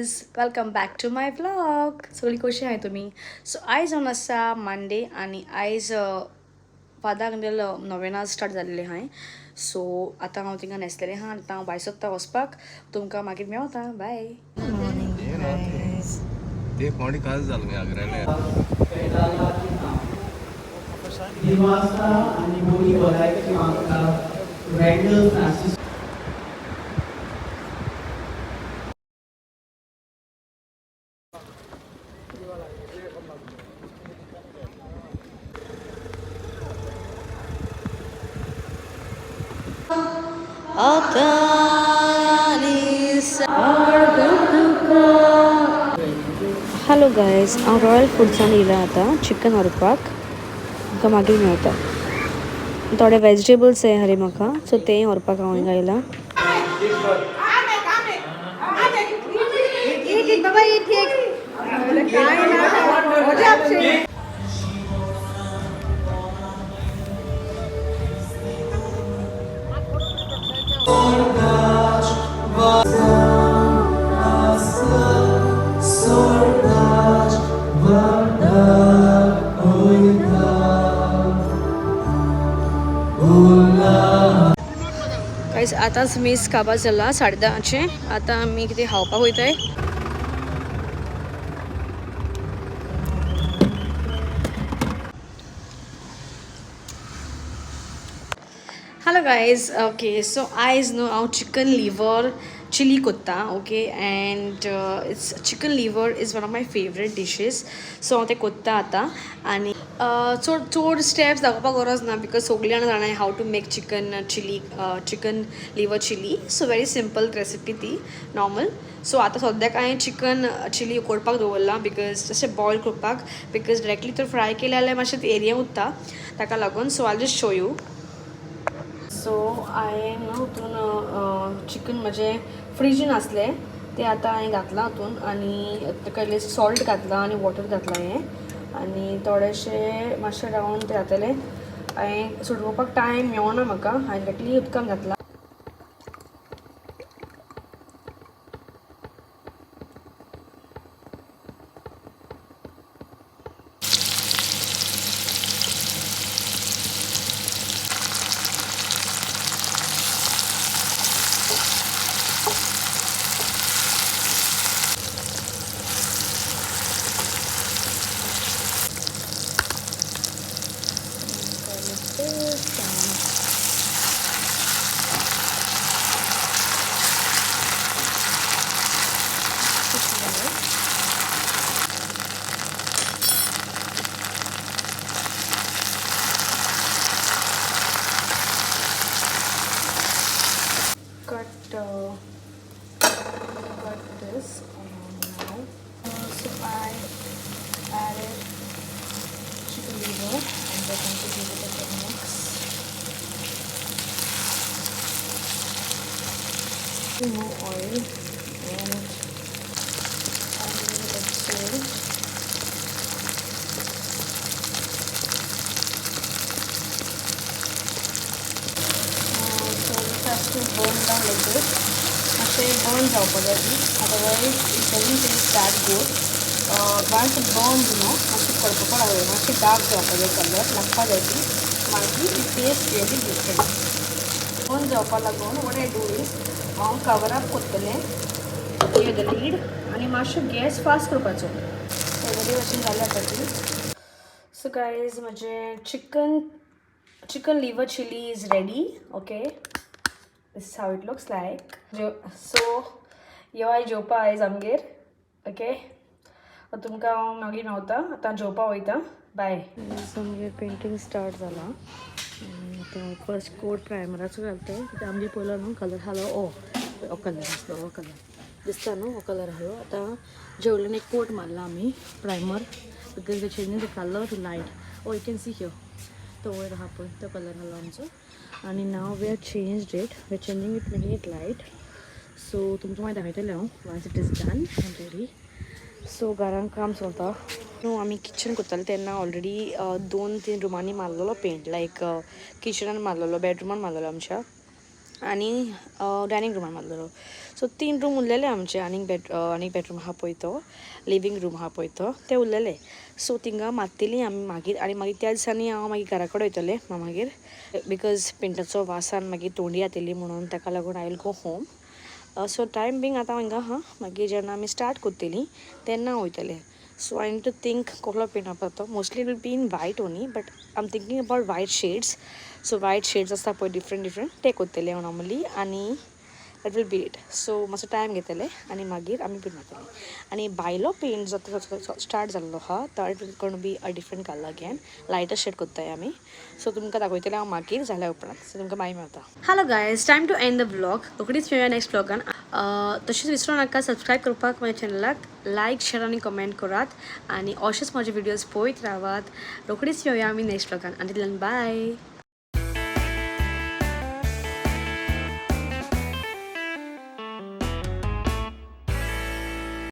Guys welcome back to my blog. सगळी कशी आहे तुम्ही? सो आयज जावन आसा मंडे आणि आयज पादाक नोवेना स्टार्ट जाल्लें हाय. सो आतां हांव थिंगा न्हेसलेलें आहा. आतां हांव भायर सोदता वचपाक. तुमकां मागीर मेवता. बाय. ते कोणी काल झालं मी आग्र्याला आणि मुली भलायकी मागता रँडल फ्रान्सिस हॅलो गायज, हांव रॉयल फूड्सान येयलां आतां चिकन व्हरपाक. तुमकां मागीर मेवता. थोडे वेजिटेबल्स जाय आहले म्हाका, सो तें व्हरपाक हांव हिंगा येयलां. गायज आतांच मीस खावपा जाला 10:30चे. आतां आमी कितें खावपाक वयताय. Hello guys, okay, so eyes know our chicken liver chili kotta, okay, and it's chicken liver is one of my favorite dishes. So ते kotta आता आणि चोड स्टेप्स दाखोवपाक गरज ना बिकॉज सगळीं जाणां जाणाय how to make chicken chilli chicken liver chilli. So very simple recipe ती नॉर्मल. सो आतां सद्याक हांवें चिकन चिली उकडपाक दवरलां बिकॉज जशें बॉयल करपाक बिकॉज डायरेक्टली तर फ्राय केलें जाल्यार मातशें एरिया उरता ताका लागून. सो आय जस्ट शो यू. सो हांवें हातून चिकन म्हजें फ्रिजीन आसलें तें आतां हांवें घातलां हातून आनी ताका इल्लें सॉल्ट घातलां आनी वॉटर घातलां हें आनी थोडेशें मातशें रावन तें घातलेलें. हांवें सुडोवपाक टायम मेळना म्हाका, हांवें डायरेक्टली उदकान घातलां. Cut this now. So I added chicken liver and then I'm going to give it a mix. More oil and a little bit of salt. So it has to burn down like this. It burns out already, otherwise it doesn't taste that good. Once it burns, मातशें करपा लागलें मातशें dark जावपाक colour लागपा जाय ती मागीर ती test really different. Burn जावपा लागून वॉट आय डू इज हांव कवर अप करतलें विथ द लीड आनी मातशें गॅस फास्ट करपाचो. बरे भशेन जालें आतां ती. सो गायज म्हजें chicken liver chilli is ready. Okay, this is how it looks like. So यो आय जेवपा आयज आमगेर. ओके, तुमकां हांव मागीर मेवता. आतां जेवपा वयता. बाय. आमगेर पेंटींग स्टार्ट जालां. आतां फर्स्ट कोट प्रायमराचो घालता. कित्याक आमगे पयलो न्हू कलर आहलो हो कलर आसलो, हो कलर दिसता न्हू, हो कलर आहलो. आतां जेवल्यान एक कोट मारला आमी primer because the changing the colour to light. You can see here तो वयर आहा पळय तो कलर आहलो आमचो. आणि now we are changed it, we are changing it making it light. So तुमकां मागीर दाखयतलें हांव once it is done and ready. So घरान काम चलता न्हू. आमी किचन करताले तेन्ना ऑलरेडी 2-3 रुमांनी मारलेलो पेंट, लायक किचनान मारलेलो, बेडरुमान मारलेलो आमच्या. आणि डायनिंग रूमान मारलेलो. सो 3 रूम उरलेले आमचे आनीक बेडरूम आहा पळय तो लिवींग रूम आहा पळय तो ते उरलेले. सो थिंगा मारतली आमी मागीर आनी मागीर त्या दिसांनी हांव मागीर घरा कडेन वयतलें मागीर बिकॉज पेंटाचो वासान मागीर तोंडी येतली म्हणून ताका लागून I will go home. So time being आतां हांव हिंगा आहा मागीर जेन्ना आमी स्टार्ट करतलीं तेन्ना वयतलें. So I need to think कसलो पेंट वापरतो. Mostly will be in white only but I am thinking about white shades. So white shades आसता पळय डिफरंट ते करतलें हांव नॉर्मली आनी that will be it. So मातसो टायम घेतलें आनी मागीर आमी पेंट मारतलीं. आनी भायलो पेंट जो स्टार्ट जाल्लो आहा तो it will gonna be a different colour again lighter shade करताय आमी. सो तुमकां दाखयतलें हांव मागीर जाल्या उपरांत. सो तुमकां मागीर मेळटा. Hello guys, time to end the vlog. रोखडीच मेळुया नेक्स्ट व्लॉगान. तशेंच विसरूं नाका सबस्क्रायब करपाक म्हाज्या चॅनलाक, लायक शेअर आनी कमेंट करात आनी अशेंच म्हाजे व्हिडियोज पळयत रावात. रोखडीच मेळुया आमी नेक्स्ट व्लॉगान. Until then bye.